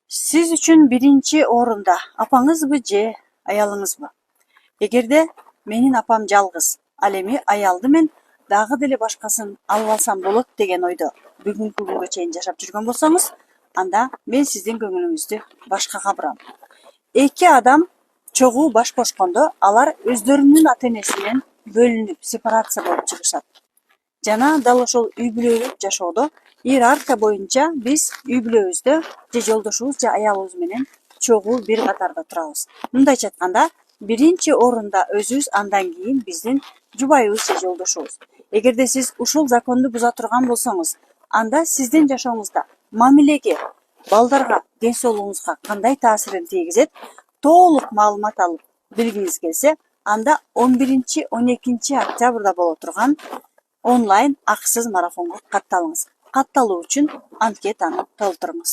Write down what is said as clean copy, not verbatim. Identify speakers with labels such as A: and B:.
A: Siz üçün birinci orunda apаңызбы же аялыңызбы? Эгерде менин апам жалгыз, ал эми аялды мен дагы деле башкасын алып алсам болот деген ойдо бүгүнкү күнгө чейин жашап жүргөн болсоңуз, анда мен сиздин көңүлүңүздү башкага бурам. Эки адам чогуу баш кошкондо алар өздөрүнүн ата-энеси менен бөлүнүп, сепарация болуп чыгышат. Жана дал ошол үй бүлөлүк жашоодо иерархия боюнча биз үй бүлөбүздө же жолдошубуз же аялыбыз менен чогуу бир катарда турабыз. Мындайча айтканда, биринчи орунда өзүбүз, андан кийин биздин жубайыбыз же жолдошубуз. Эгерде сиз ушул законду буза турган болсоңуз, анда сиздин жашооңузда мамилеге, балдарга, ден соолугуңузга кандай таасирин тийгизет, толук маалымат алып билгиңиз келсе, анда 11-12 октябрда боло турган онлайн акысыз марафонго катталыңыз. Катталуу үчүн анкетаны толтуруңуз.